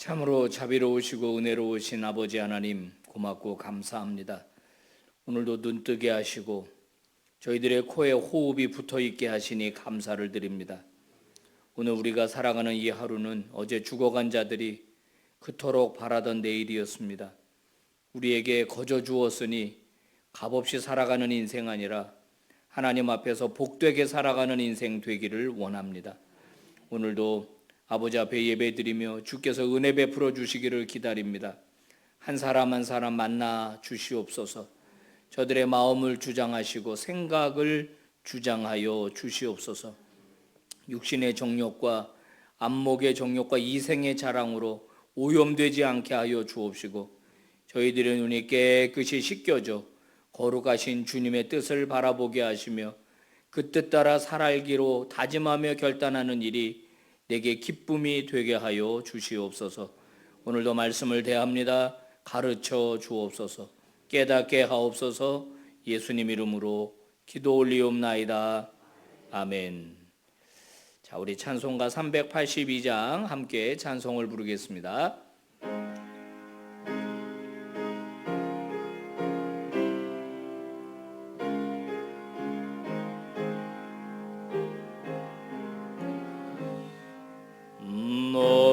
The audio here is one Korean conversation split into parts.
참으로 자비로우시고 은혜로우신 아버지 하나님 고맙고 감사합니다. 오늘도 눈뜨게 하시고 저희들의 코에 호흡이 붙어있게 하시니 감사를 드립니다. 오늘 우리가 살아가는 이 하루는 어제 죽어간 자들이 그토록 바라던 내일이었습니다. 우리에게 거저 주었으니 값없이 살아가는 인생 아니라 하나님 앞에서 복되게 살아가는 인생 되기를 원합니다. 오늘도 아버지 앞에 예배드리며 주께서 은혜 베풀어 주시기를 기다립니다. 한 사람 한 사람 만나 주시옵소서. 저들의 마음을 주장하시고 생각을 주장하여 주시옵소서. 육신의 정욕과 안목의 정욕과 이생의 자랑으로 오염되지 않게 하여 주옵시고 저희들의 눈이 깨끗이 씻겨져 거룩하신 주님의 뜻을 바라보게 하시며 그 뜻 따라 살아가기로 다짐하며 결단하는 일이 내게 기쁨이 되게 하여 주시옵소서. 오늘도 말씀을 대합니다. 가르쳐 주옵소서. 깨닫게 하옵소서. 예수님 이름으로 기도 올리옵나이다. 아멘. 자, 우리 찬송가 382장 함께 찬송을 부르겠습니다.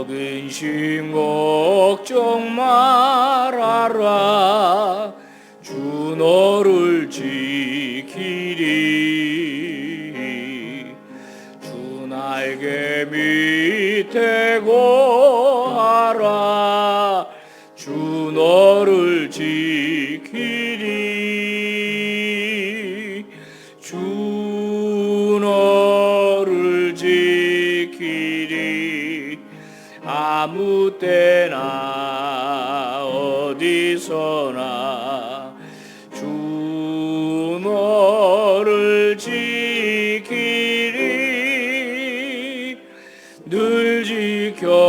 근심 걱정 말아라. 주 너를 지키리. 주 날개 밑에 거하라. 주 너를 지키리. 주 너를 지키리. 아무 때나 어디서나 주 너를 지키리. 늘 지켜주시리.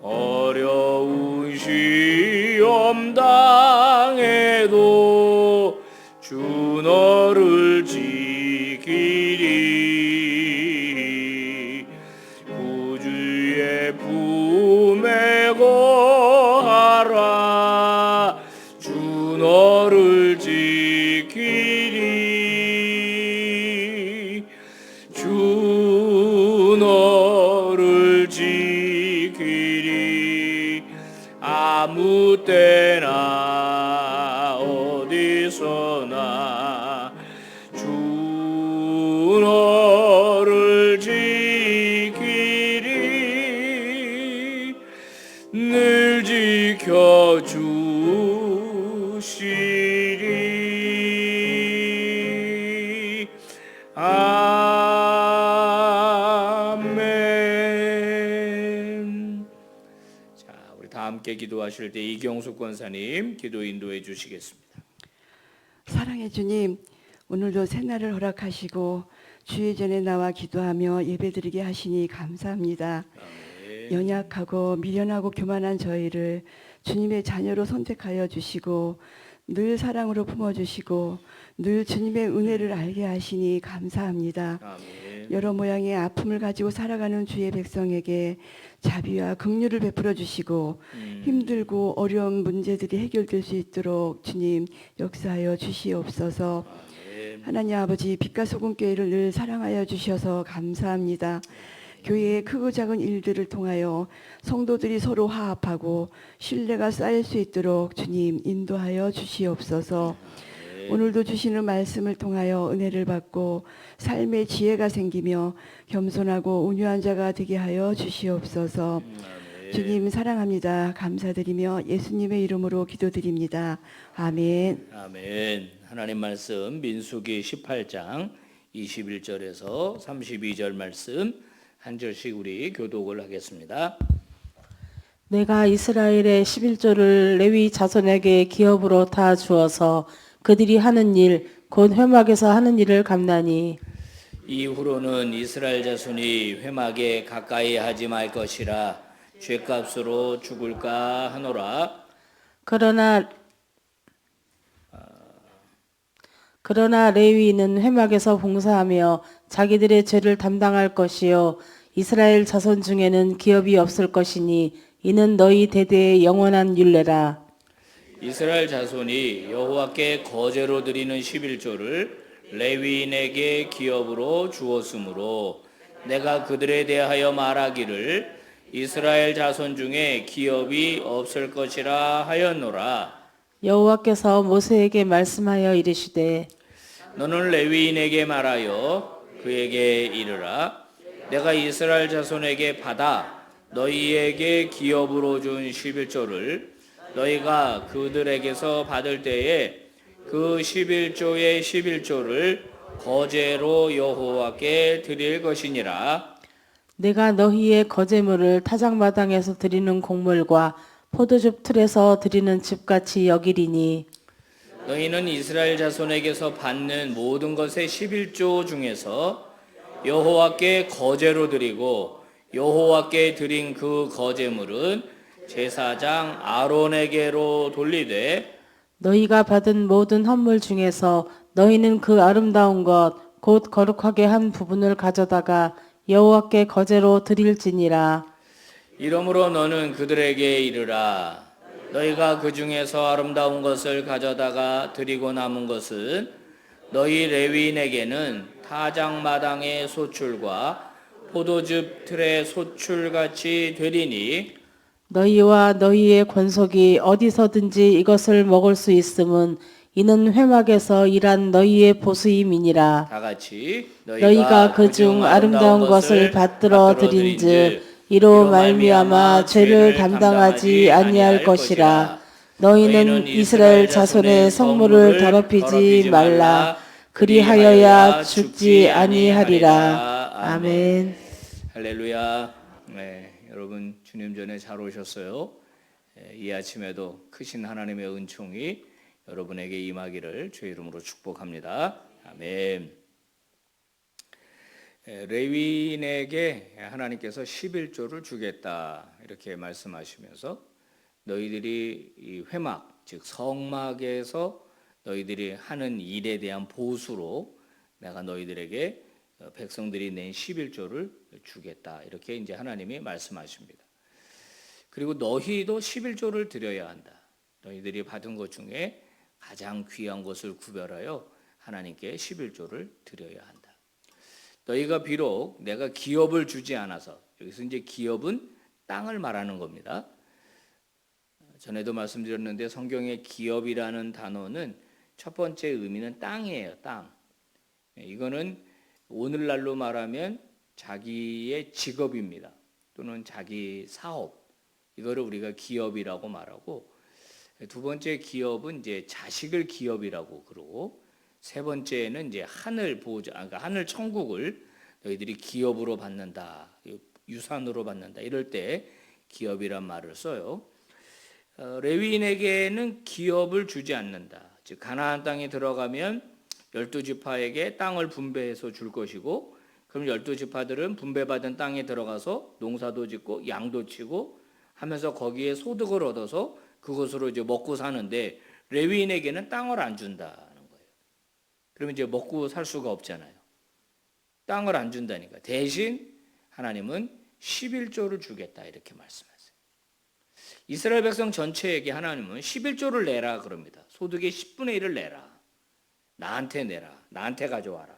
어려운 시험 당해도 주 너를 지키리. 구주의 품에 거하라. 주 너를 지키리. 주 너를 지키리. 아무 때나 어디서나 주 너를 지키리. 늘 지켜주시리. 아멘. 자, 우리 다 함께 기도하실 때 이경숙 권사님 기도 인도해 주시겠습니다. 사랑의 주님, 오늘도 새날을 허락하시고 주의 전에 나와 기도하며 예배드리게 하시니 감사합니다. 아멘. 연약하고 미련하고 교만한 저희를 주님의 자녀로 선택하여 주시고 늘 사랑으로 품어주시고 늘 주님의 은혜를 알게 하시니 감사합니다. 아멘. 여러 모양의 아픔을 가지고 살아가는 주의 백성에게 자비와 긍휼을 베풀어 주시고 힘들고 어려운 문제들이 해결될 수 있도록 주님 역사하여 주시옵소서. 아멘. 하나님 아버지, 빛과 소금 교회를 늘 사랑하여 주셔서 감사합니다. 교회의 크고 작은 일들을 통하여 성도들이 서로 화합하고 신뢰가 쌓일 수 있도록 주님 인도하여 주시옵소서. 오늘도 주시는 말씀을 통하여 은혜를 받고 삶의 지혜가 생기며 겸손하고 온유한 자가 되게 하여 주시옵소서. 주님 사랑합니다. 감사드리며 예수님의 이름으로 기도드립니다. 아멘. 아멘. 하나님 말씀 민수기 18장 21절에서 32절 말씀 한 절씩 우리 교독을 하겠습니다. 내가 이스라엘의 11조를 레위 자손에게 기업으로 다 주어서 그들이 하는 일 곧 회막에서 하는 일을 갚나니 이후로는 이스라엘 자손이 회막에 가까이 하지 말 것이라 죗값으로 죽을까 하노라. 그러나 레위인은 회막에서 봉사하며 자기들의 죄를 담당할 것이요 이스라엘 자손 중에는 기업이 없을 것이니 이는 너희 대대의 영원한 율례라. 이스라엘 자손이 여호와께 거제로 드리는 11조를 레위인에게 기업으로 주었으므로 내가 그들에 대하여 말하기를 이스라엘 자손 중에 기업이 없을 것이라 하였노라. 여호와께서 모세에게 말씀하여 이르시되 너는 레위인에게 말하여 그에게 이르라. 내가 이스라엘 자손에게 받아 너희에게 기업으로 준 11조를 너희가 그들에게서 받을 때에 그 11조의 11조를 거제로 여호와께 드릴 것이니라. 내가 너희의 거제물을 타작마당에서 드리는 곡물과 포도즙 틀에서 드리는 집같이 여기리니 너희는 이스라엘 자손에게서 받는 모든 것의 11조 중에서 여호와께 거제로 드리고 여호와께 드린 그 거제물은 제사장 아론에게로 돌리되 너희가 받은 모든 헌물 중에서 너희는 그 아름다운 것 곧 거룩하게 한 부분을 가져다가 여호와께 거제로 드릴지니라. 이러므로 너는 그들에게 이르라. 너희가 그 중에서 아름다운 것을 가져다가 드리고 남은 것은 너희 레위인에게는 타작마당의 소출과 포도즙 틀의 소출같이 되리니 너희와 너희의 권속이 어디서든지 이것을 먹을 수 있음은 이는 회막에서 일한 너희의 보수임이니라. 다 같이 너희가 그중 아름다운 것을 받들어 드린즉 이로 말미암아 죄를 담당하지 아니할 것이라. 너희는 이스라엘 자손의 성물을 더럽히지 말라. 그리하여야 죽지 아니하리라. 아멘. 할렐루야. 네, 여러분 주님 전에 잘 오셨어요. 이 아침에도 크신 하나님의 은총이 여러분에게 임하기를 주의 이름으로 축복합니다. 아멘. 레위인에게 하나님께서 11조를 주겠다 이렇게 말씀하시면서 너희들이 이 회막 즉 성막에서 너희들이 하는 일에 대한 보수로 내가 너희들에게 백성들이 낸 11조를 주겠다 이렇게 이제 하나님이 말씀하십니다. 그리고 너희도 11조를 드려야 한다. 너희들이 받은 것 중에 가장 귀한 것을 구별하여 하나님께 11조를 드려야 한다. 너희가 비록 내가 기업을 주지 않아서 여기서 이제 기업은 땅을 말하는 겁니다. 전에도 말씀드렸는데 성경의 기업이라는 단어는 첫 번째 의미는 땅이에요. 땅. 이거는 오늘날로 말하면 자기의 직업입니다. 또는 자기 사업. 이거를 우리가 기업이라고 말하고 두 번째 기업은 이제 자식을 기업이라고 그러고 세 번째는 이제 하늘 보호자, 그러니까 하늘 천국을 너희들이 기업으로 받는다, 유산으로 받는다 이럴 때 기업이란 말을 써요. 레위인에게는 기업을 주지 않는다. 즉 가나안 땅에 들어가면 12지파에게 땅을 분배해서 줄 것이고 그럼 12지파들은 분배받은 땅에 들어가서 농사도 짓고 양도 치고 하면서 거기에 소득을 얻어서 그것으로 이제 먹고 사는데 레위인에게는 땅을 안 준다는 거예요. 그러면 이제 먹고 살 수가 없잖아요. 땅을 안 준다니까. 대신 하나님은 11조를 주겠다 이렇게 말씀하세요. 이스라엘 백성 전체에게 하나님은 11조를 내라 그럽니다. 소득의 10분의 1을 내라. 나한테 내라. 나한테 가져와라.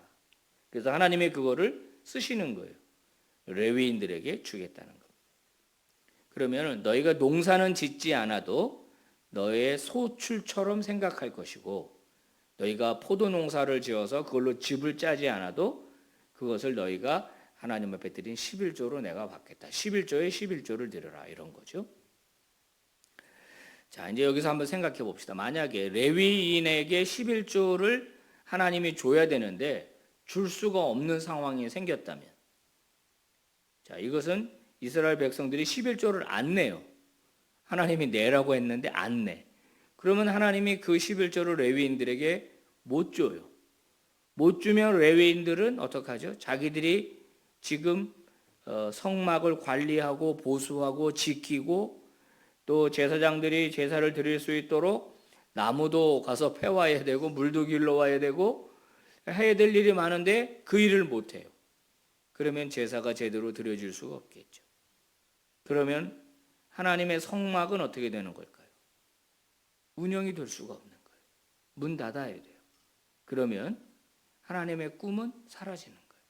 그래서 하나님이 그거를 쓰시는 거예요. 레위인들에게 주겠다는 겁니다. 그러면 너희가 농사는 짓지 않아도 너의 소출처럼 생각할 것이고 너희가 포도 농사를 지어서 그걸로 집을 짜지 않아도 그것을 너희가 하나님 앞에 드린 11조로 내가 받겠다. 11조에 11조를 드려라 이런 거죠. 자, 이제 여기서 한번 생각해 봅시다. 만약에 레위인에게 11조를 하나님이 줘야 되는데 줄 수가 없는 상황이 생겼다면 자, 이것은 이스라엘 백성들이 11조를 안 내요. 하나님이 내라고 했는데 안 내. 그러면 하나님이 그 11조를 레위인들에게 못 줘요. 못 주면 레위인들은 어떡하죠? 자기들이 지금 성막을 관리하고 보수하고 지키고 또 제사장들이 제사를 드릴 수 있도록 나무도 가서 패와야 되고 물도 길러와야 되고 해야 될 일이 많은데 그 일을 못해요. 그러면 제사가 제대로 드려질 수가 없겠죠. 그러면 하나님의 성막은 어떻게 되는 걸까요? 운영이 될 수가 없는 거예요. 문 닫아야 돼요. 그러면 하나님의 꿈은 사라지는 거예요.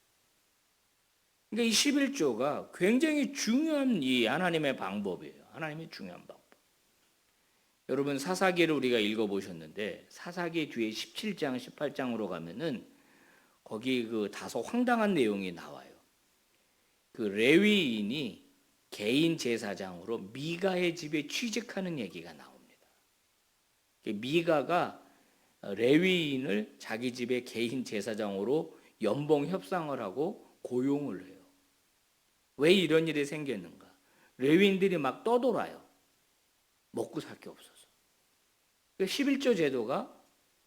그러니까 이 11조가 굉장히 중요한 이 하나님의 방법이에요. 하나님의 중요한 방법. 여러분 사사기를 우리가 읽어보셨는데 사사기 뒤에 17장, 18장으로 가면은 거기 그 다소 황당한 내용이 나와요. 그 레위인이 개인 제사장으로 미가의 집에 취직하는 얘기가 나옵니다. 미가가 레위인을 자기 집에 개인 제사장으로 연봉 협상을 하고 고용을 해요. 왜 이런 일이 생겼는가? 레위인들이 막 떠돌아요. 먹고 살 게 없어서. 11조 제도가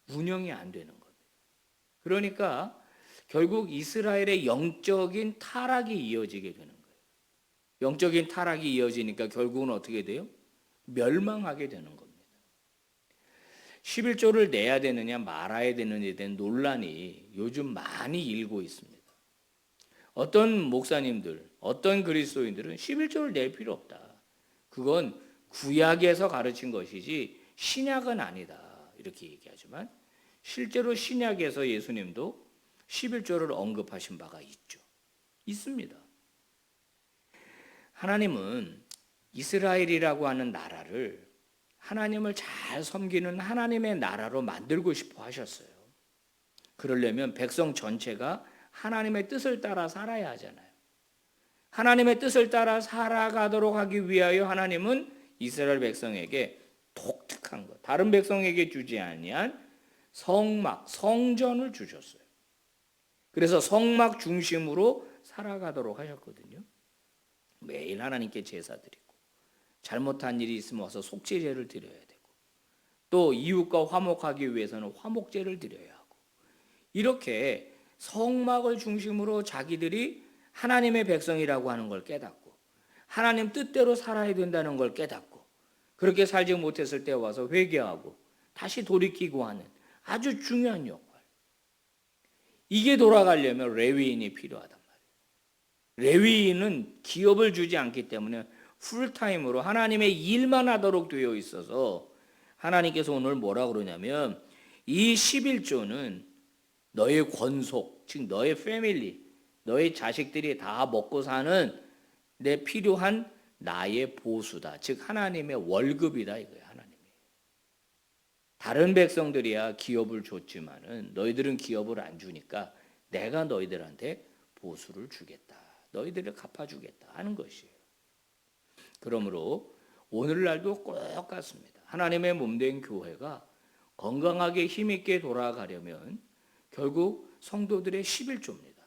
운영이 안 되는 겁니다. 그러니까 결국 이스라엘의 영적인 타락이 이어지게 되는 거예요. 영적인 타락이 이어지니까 결국은 어떻게 돼요? 멸망하게 되는 겁니다. 11조를 내야 되느냐 말아야 되느냐에 대한 논란이 요즘 많이 일고 있습니다. 어떤 목사님들, 어떤 그리스도인들은 11조를 낼 필요 없다. 그건 구약에서 가르친 것이지 신약은 아니다. 이렇게 얘기하지만 실제로 신약에서 예수님도 11조를 언급하신 바가 있죠. 있습니다. 하나님은 이스라엘이라고 하는 나라를 하나님을 잘 섬기는 하나님의 나라로 만들고 싶어 하셨어요. 그러려면 백성 전체가 하나님의 뜻을 따라 살아야 하잖아요. 하나님의 뜻을 따라 살아가도록 하기 위하여 하나님은 이스라엘 백성에게 독특한 것, 다른 백성에게 주지 아니한 성막, 성전을 주셨어요. 그래서 성막 중심으로 살아가도록 하셨거든요. 매일 하나님께 제사 드리고 잘못한 일이 있으면 와서 속죄제를 드려야 되고 또 이웃과 화목하기 위해서는 화목제를 드려야 하고 이렇게 성막을 중심으로 자기들이 하나님의 백성이라고 하는 걸 깨닫고 하나님 뜻대로 살아야 된다는 걸 깨닫고 그렇게 살지 못했을 때 와서 회개하고 다시 돌이키고 하는 아주 중요한 역할. 이게 돌아가려면 레위인이 필요하단 말이에요. 레위인은 기업을 주지 않기 때문에 풀타임으로 하나님의 일만 하도록 되어 있어서 하나님께서 오늘 뭐라 그러냐면 이 11조는 너의 권속, 즉 너의 패밀리, 너의 자식들이 다 먹고 사는 내 필요한 나의 보수다. 즉 하나님의 월급이다 이거예요. 하나님이. 다른 백성들이야 기업을 줬지만은 너희들은 기업을 안 주니까 내가 너희들한테 보수를 주겠다. 너희들을 갚아주겠다 하는 것이에요. 그러므로 오늘날도 꼭 같습니다. 하나님의 몸된 교회가 건강하게 힘있게 돌아가려면 결국 성도들의 11조입니다.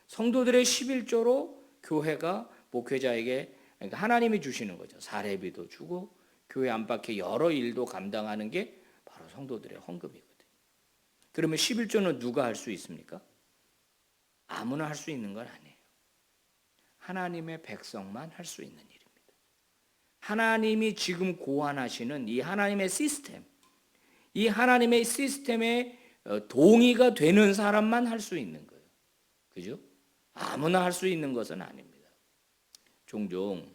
성도들의 11조로 교회가 목회자에게 그러니까 하나님이 주시는 거죠. 사례비도 주고 교회 안팎의 여러 일도 감당하는 게 바로 성도들의 헌금이거든요. 그러면 11조는 누가 할 수 있습니까? 아무나 할 수 있는 건 아니에요. 하나님의 백성만 할 수 있는 일입니다. 하나님이 지금 고안하시는 이 하나님의 시스템, 이 하나님의 시스템에 동의가 되는 사람만 할 수 있는 거예요. 그죠? 아무나 할 수 있는 것은 아닙니다. 종종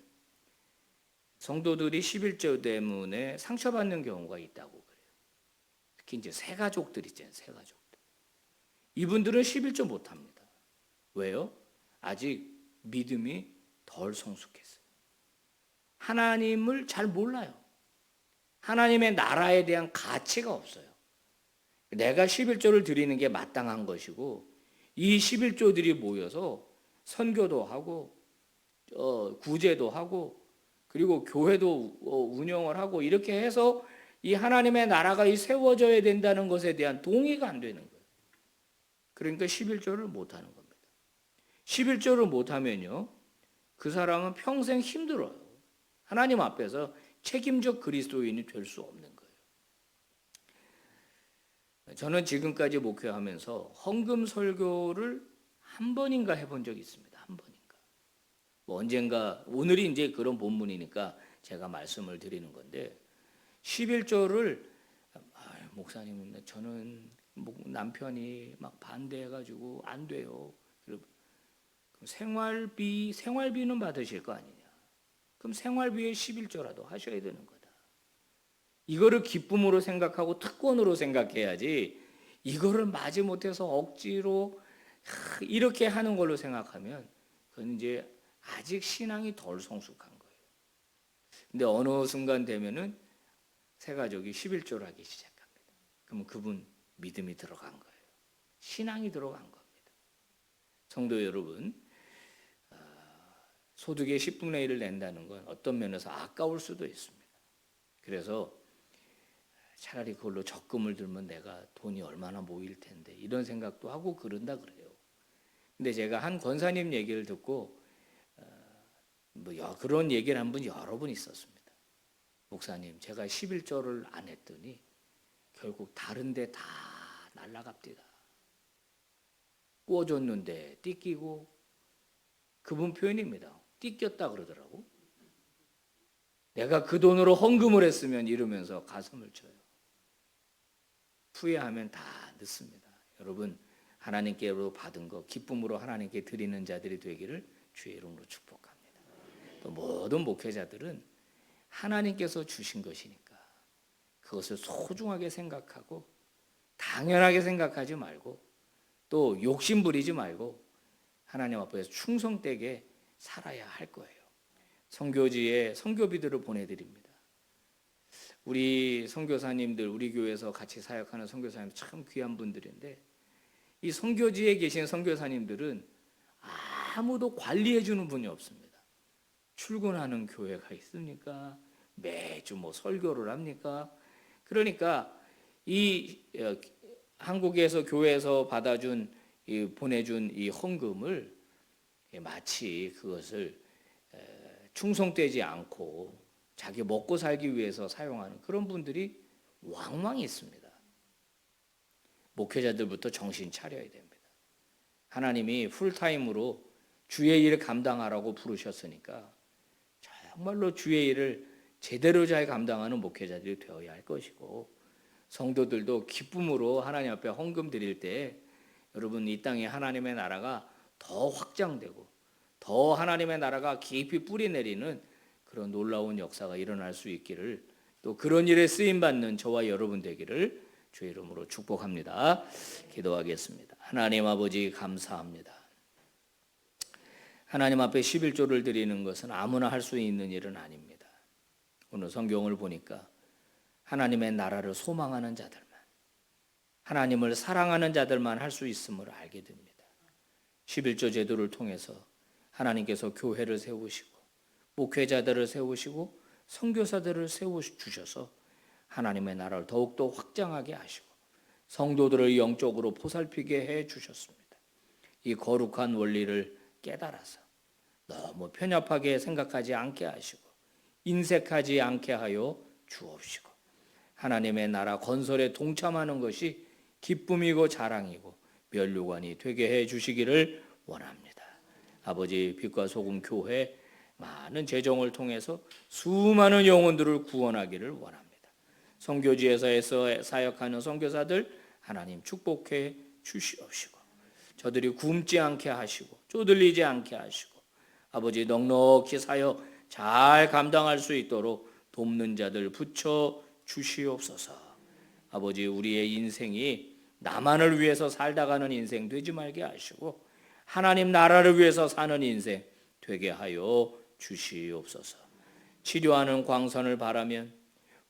성도들이 11조 때문에 상처받는 경우가 있다고 그래요. 특히 이제 새가족들 있잖아요. 새가족들. 이분들은 11조 못합니다. 왜요? 아직 믿음이 덜 성숙했어요. 하나님을 잘 몰라요. 하나님의 나라에 대한 가치가 없어요. 내가 11조를 드리는 게 마땅한 것이고 이 11조들이 모여서 선교도 하고 구제도 하고 그리고 교회도 운영을 하고 이렇게 해서 이 하나님의 나라가 세워져야 된다는 것에 대한 동의가 안 되는 거예요. 그러니까 11조를 못하는 겁니다. 11조를 못하면요 그 사람은 평생 힘들어요. 하나님 앞에서 책임적 그리스도인이 될 수 없는 거예요. 저는 지금까지 목회하면서 헌금 설교를 한 번인가 해본 적이 있습니다. 한 번인가. 뭐 언젠가 오늘이 이제 그런 본문이니까 제가 말씀을 드리는 건데 11조를 목사님 저는 뭐 남편이 막 반대해가지고 안 돼요. 그럼 생활비는 받으실 거 아니냐. 그럼 생활비에 11조라도 하셔야 되는 거다. 이거를 기쁨으로 생각하고 특권으로 생각해야지, 이거를 마지못해서 억지로 이렇게 하는 걸로 생각하면 그건 이제 아직 신앙이 덜 성숙한 거예요. 근데 어느 순간 되면은 세 가족이 11조를 하기 시작합니다. 그럼 그분 믿음이 들어간 거예요. 신앙이 들어간 겁니다. 성도 여러분, 소득의 10분의 1을 낸다는 건 어떤 면에서 아까울 수도 있습니다. 그래서 차라리 그걸로 적금을 들면 내가 돈이 얼마나 모일 텐데 이런 생각도 하고 그런다 그래요. 근데 제가 한 권사님 얘기를 듣고 그런 얘기를 한 분 여러 분 있었습니다. 목사님, 제가 11조를 안 했더니 결국 다른 데 다 날라갑니다. 구워줬는데 띠끼고, 그분 표현입니다. 띠꼈다 그러더라고. 내가 그 돈으로 헌금을 했으면 이러면서 가슴을 쳐요. 후회하면 다 늦습니다. 여러분, 하나님께로 받은 거 기쁨으로 하나님께 드리는 자들이 되기를 주의 이름으로 축복합니다. 또 모든 목회자들은 하나님께서 주신 것이니까 그것을 소중하게 생각하고 당연하게 생각하지 말고 또 욕심 부리지 말고 하나님 앞에서 충성되게 살아야 할 거예요. 선교지에 선교비들을 보내드립니다. 우리 선교사님들, 우리 교회에서 같이 사역하는 선교사님들 참 귀한 분들인데, 이 선교지에 계신 선교사님들은 아무도 관리해 주는 분이 없습니다. 출근하는 교회가 있습니까? 매주 뭐 설교를 합니까? 그러니까 이 한국에서 교회에서 받아준 보내준 이 헌금을 마치 그것을 충성되지 않고 자기 먹고 살기 위해서 사용하는 그런 분들이 왕왕 있습니다. 목회자들부터 정신 차려야 됩니다. 하나님이 풀타임으로 주의 일을 감당하라고 부르셨으니까 정말로 주의 일을 제대로 잘 감당하는 목회자들이 되어야 할 것이고, 성도들도 기쁨으로 하나님 앞에 헌금 드릴 때 여러분, 이 땅에 하나님의 나라가 더 확장되고 더 하나님의 나라가 깊이 뿌리 내리는 그런 놀라운 역사가 일어날 수 있기를, 또 그런 일에 쓰임받는 저와 여러분 되기를 주의 이름으로 축복합니다. 기도하겠습니다. 하나님 아버지, 감사합니다. 하나님 앞에 11조를 드리는 것은 아무나 할 수 있는 일은 아닙니다. 오늘 성경을 보니까 하나님의 나라를 소망하는 자들만, 하나님을 사랑하는 자들만 할 수 있음을 알게 됩니다. 11조 제도를 통해서 하나님께서 교회를 세우시고 목회자들을 세우시고 선교사들을 세워주셔서 하나님의 나라를 더욱더 확장하게 하시고 성도들을 영적으로 보살피게 해주셨습니다. 이 거룩한 원리를 깨달아서 너무 편협하게 생각하지 않게 하시고 인색하지 않게 하여 주옵시고, 하나님의 나라 건설에 동참하는 것이 기쁨이고 자랑이고 면류관이 되게 해주시기를 원합니다. 아버지, 빛과 소금 교회 많은 재정을 통해서 수많은 영혼들을 구원하기를 원합니다. 선교지에서 사역하는 선교사들 하나님 축복해 주시옵시고, 저들이 굶지 않게 하시고 쪼들리지 않게 하시고 아버지, 넉넉히 사역 잘 감당할 수 있도록 돕는 자들 붙여 주시옵소서. 아버지, 우리의 인생이 나만을 위해서 살다 가는 인생 되지 말게 하시고 하나님 나라를 위해서 사는 인생 되게 하여 주시옵소서. 치료하는 광선을 바라면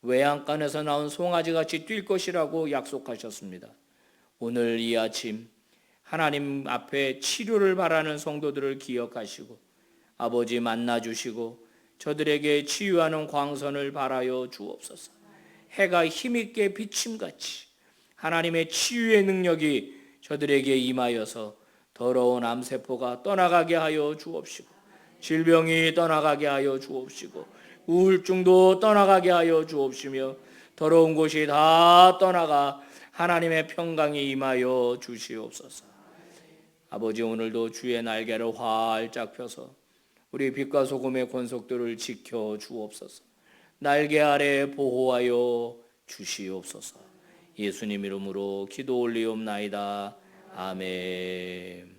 외양간에서 나온 송아지같이 뛸 것이라고 약속하셨습니다. 오늘 이 아침 하나님 앞에 치료를 바라는 성도들을 기억하시고 아버지, 만나주시고 저들에게 치유하는 광선을 바라여 주옵소서. 해가 힘있게 비침같이 하나님의 치유의 능력이 저들에게 임하여서 더러운 암세포가 떠나가게 하여 주옵시고 질병이 떠나가게 하여 주옵시고 우울증도 떠나가게 하여 주옵시며 더러운 곳이 다 떠나가 하나님의 평강이 임하여 주시옵소서. 아버지, 오늘도 주의 날개를 활짝 펴서 우리 빛과 소금의 권속들을 지켜 주옵소서. 날개 아래 보호하여 주시옵소서. 예수님 이름으로 기도 올리옵나이다. 아멘.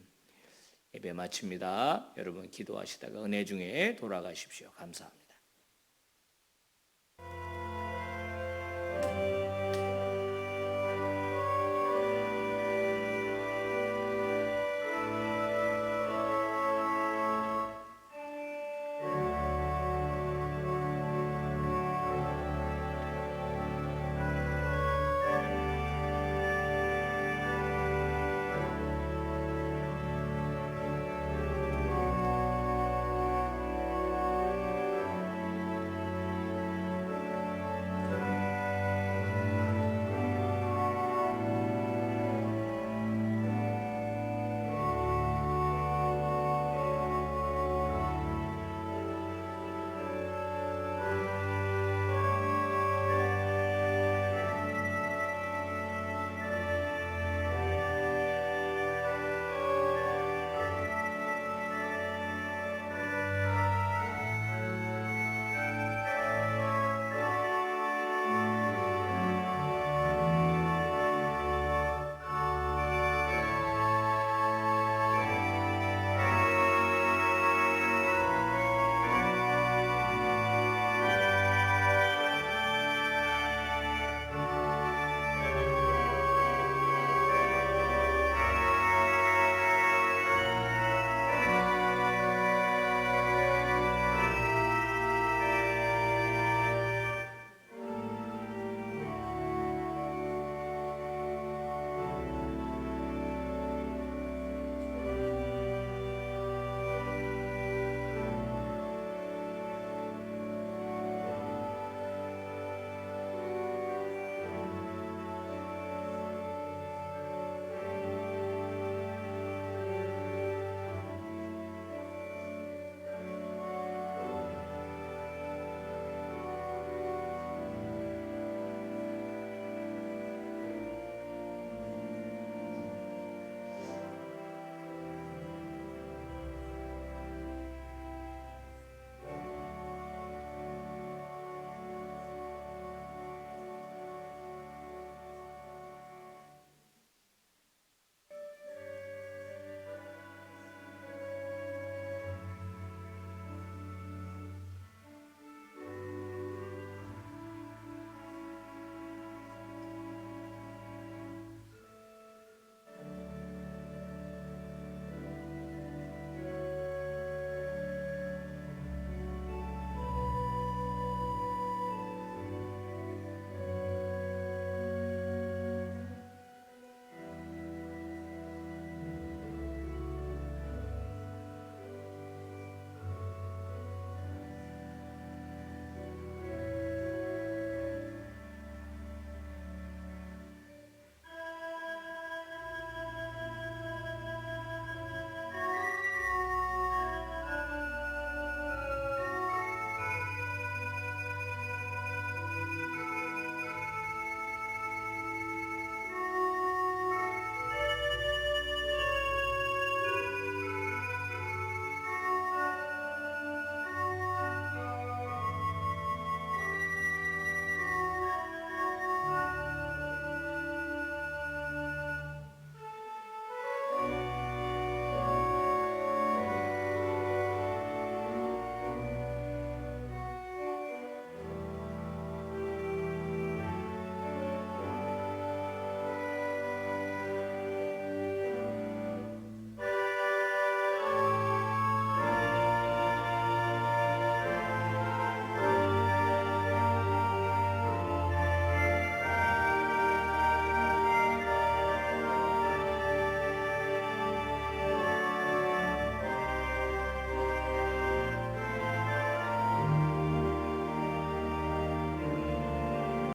예배 마칩니다. 여러분 기도하시다가 은혜 중에 돌아가십시오. 감사합니다.